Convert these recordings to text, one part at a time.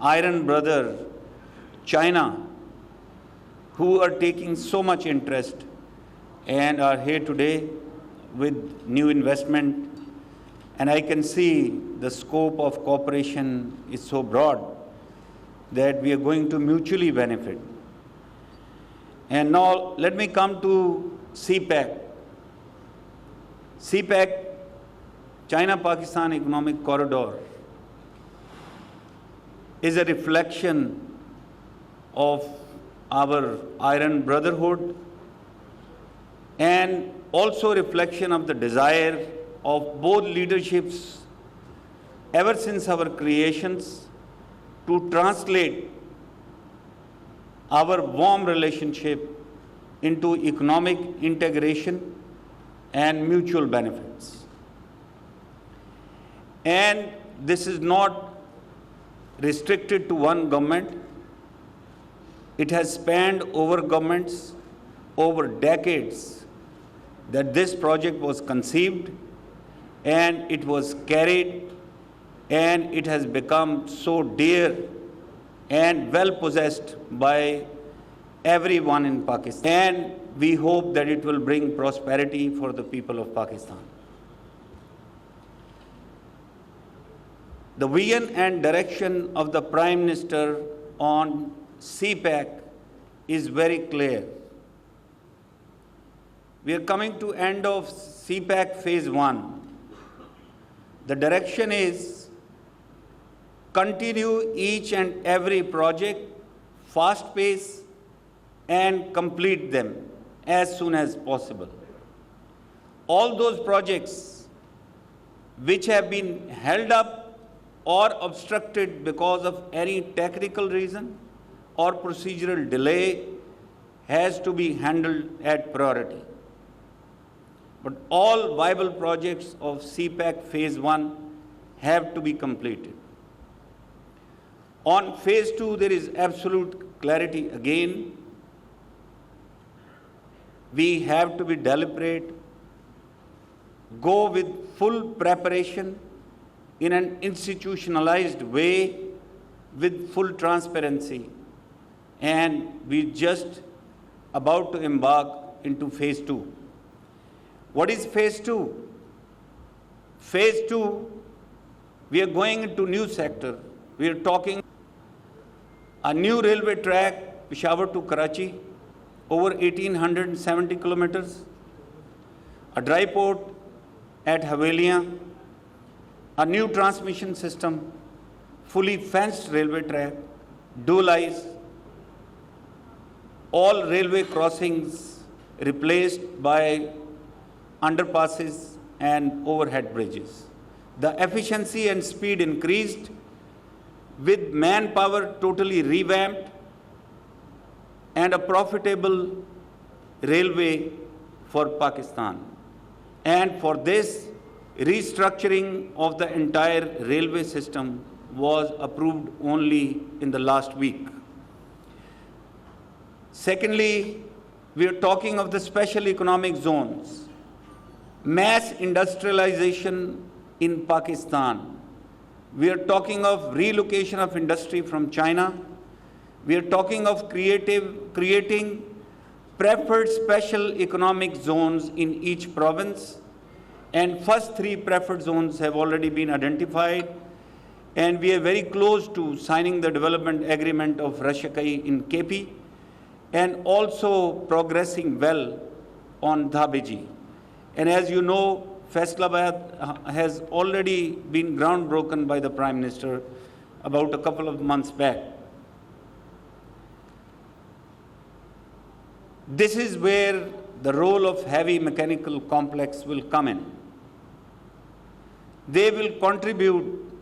iron brother, China, who are taking so much interest and are here today with new investment. And I can see the scope of cooperation is so broad that we are going to mutually benefit. And now let me come to CPEC. CPEC, China-Pakistan Economic Corridor, is a reflection of our iron brotherhood and also a reflection of the desire of both leaderships ever since our creations to translate our warm relationship into economic integration and mutual benefits. And this is not restricted to one government. It has spanned over governments, over decades, that this project was conceived and it was carried, and it has become so dear and well possessed by everyone in Pakistan. And we hope that it will bring prosperity for the people of Pakistan. The vision and direction of the Prime Minister on CPEC is very clear. We are coming to end of CPEC phase 1. The direction is continue each and every project, fast pace, and complete them as soon as possible. All those projects which have been held up or obstructed because of any technical reason or procedural delay has to be handled at priority. But all viable projects of CPEC phase 1 have to be completed. On phase 2, there is absolute clarity again. We have to be deliberate, go with full preparation in an institutionalized way with full transparency. And we just about to embark into phase 2. What is phase 2? Phase 2, we are going into new sector. We are talking a new railway track, Peshawar to Karachi, over 1,870 kilometers, a dry port at Haveliya, a new transmission system, fully fenced railway track, dual eyes, all railway crossings replaced by underpasses and overhead bridges. The efficiency and speed increased with manpower totally revamped and a profitable railway for Pakistan. And for this, restructuring of the entire railway system was approved only in the last week. Secondly, we are talking of the special economic zones. Mass industrialization in Pakistan. We are talking of relocation of industry from China. We are talking of creating preferred special economic zones in each province. And first 3 preferred zones have already been identified. And we are very close to signing the development agreement of Rashakai in KP, and also progressing well on Dhabeji. And as you know, Faisalabad has already been groundbroken by the Prime Minister about a couple of months back. This is where the role of heavy mechanical complex will come in. They will contribute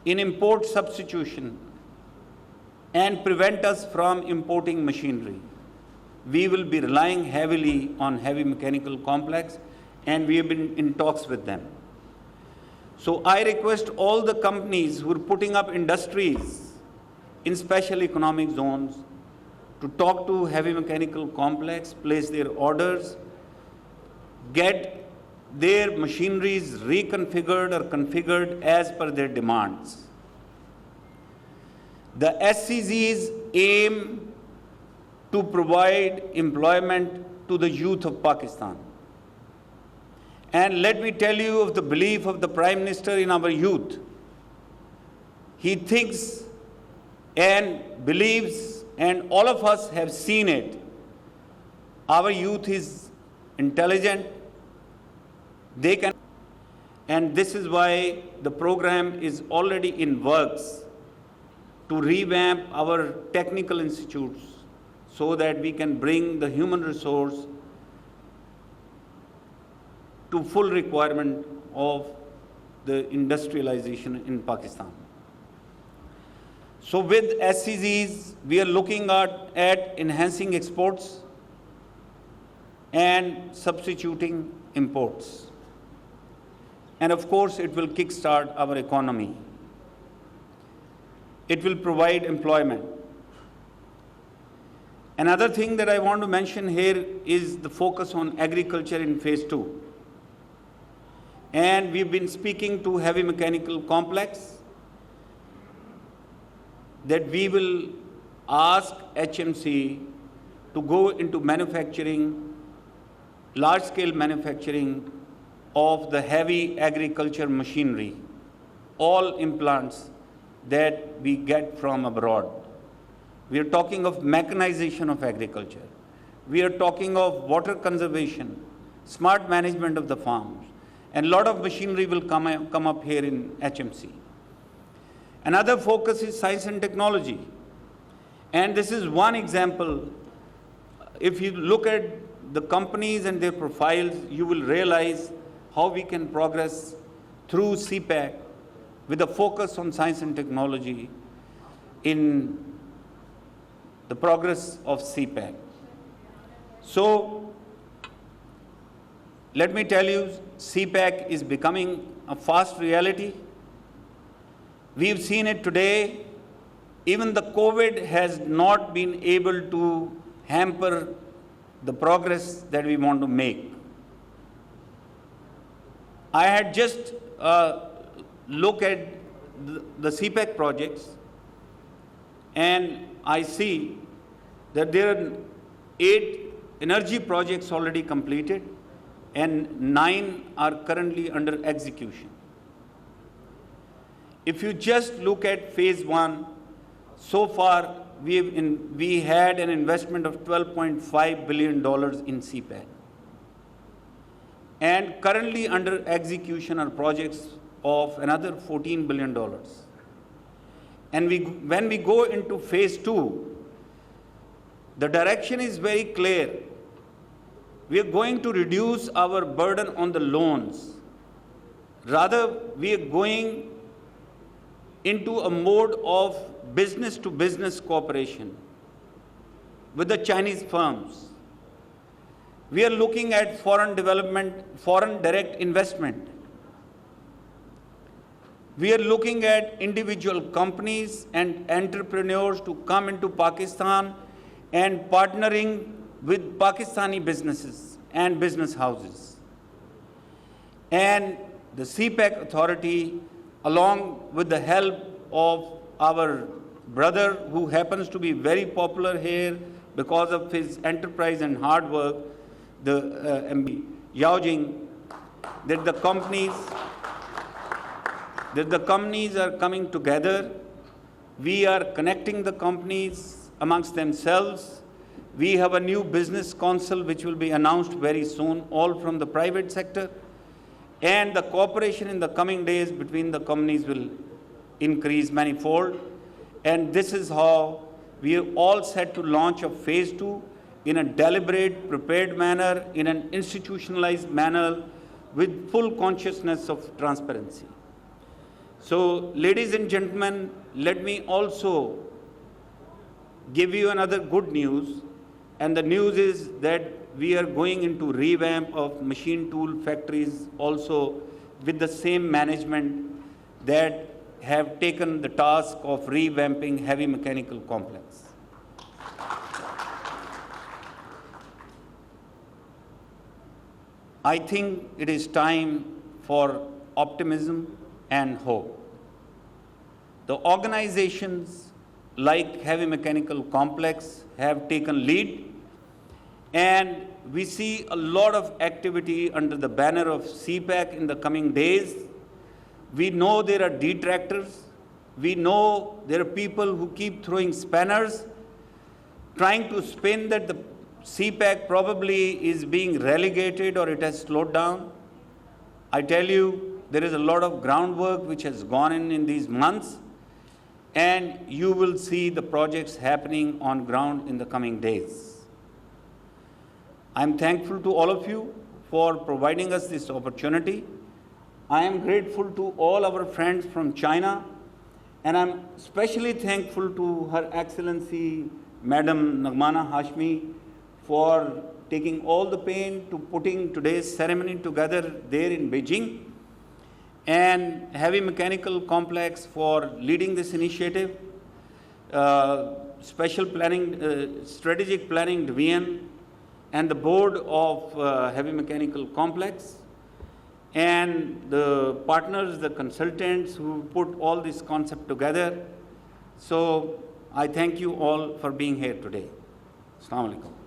in import substitution and prevent us from importing machinery. We will be relying heavily on heavy mechanical complex, and we have been in talks with them. So I request all the companies who are putting up industries in special economic zones to talk to heavy mechanical complex, place their orders, get their machineries reconfigured or configured as per their demands. The SCGs aim to provide employment to the youth of Pakistan. And let me tell you of the belief of the Prime Minister in our youth. He thinks and believes, and all of us have seen it. Our youth is intelligent, they can, and this is why the program is already in works to revamp our technical institutes so that we can bring the human resource to full requirement of the industrialization in Pakistan. So with SCGs, we are looking at enhancing exports and substituting imports. And of course, it will kickstart our economy. It will provide employment. Another thing that I want to mention here is the focus on agriculture in phase 2. And we've been speaking to heavy mechanical complex that we will ask HMC to go into manufacturing, large-scale manufacturing of the heavy agriculture machinery, all implants that we get from abroad. We are talking of mechanization of agriculture. We are talking of water conservation, smart management of the farms, and a lot of machinery will come up here in HMC. Another focus is science and technology. And this is one example. If you look at the companies and their profiles, you will realize how we can progress through CPEC with a focus on science and technology in the progress of CPEC. So, let me tell you, CPEC is becoming a fast reality. We've seen it today. Even the COVID has not been able to hamper the progress that we want to make. I had just looked at the CPEC projects, and I see that there are 8 energy projects already completed and 9 are currently under execution. If you just look at phase 1, so far we had an investment of $12.5 billion in CPEC. And currently under execution are projects of another $14 billion. And when we go into phase 2, the direction is very clear. We are going to reduce our burden on the loans. Rather, we are going into a mode of business-to-business cooperation with the Chinese firms. We are looking at foreign development, foreign direct investment. We are looking at individual companies and entrepreneurs to come into Pakistan and partnering with Pakistani businesses and business houses. And the CPEC authority, along with the help of our brother who happens to be very popular here because of his enterprise and hard work, the MB Yao Jing, that the companies are coming together. We are connecting the companies amongst themselves. We have a new business council which will be announced very soon, all from the private sector. And the cooperation in the coming days between the companies will increase manifold. And this is how we are all set to launch a phase 2 in a deliberate, prepared manner, in an institutionalized manner, with full consciousness of transparency. So, ladies and gentlemen, let me also give you another good news. And the news is that we are going into revamp of machine tool factories also with the same management that have taken the task of revamping heavy mechanical complex. I think it is time for optimism and hope. The organizations like Heavy Mechanical Complex have taken lead, and we see a lot of activity under the banner of CPAC in the coming days. We know there are detractors. We know there are people who keep throwing spanners, trying to spin that the CPAC probably is being relegated or it has slowed down. I tell you, there is a lot of groundwork which has gone in these months, and you will see the projects happening on ground in the coming days. I'm thankful to all of you for providing us this opportunity. I am grateful to all our friends from China, and I'm especially thankful to Her Excellency Madam Nagmana Hashmi for taking all the pain to putting today's ceremony together there in Beijing, and Heavy Mechanical Complex for leading this initiative, Special Planning, Strategic Planning Division, and the board of Heavy Mechanical Complex, and the partners, the consultants who put all this concept together. So I thank you all for being here today. Assalamu alaikum.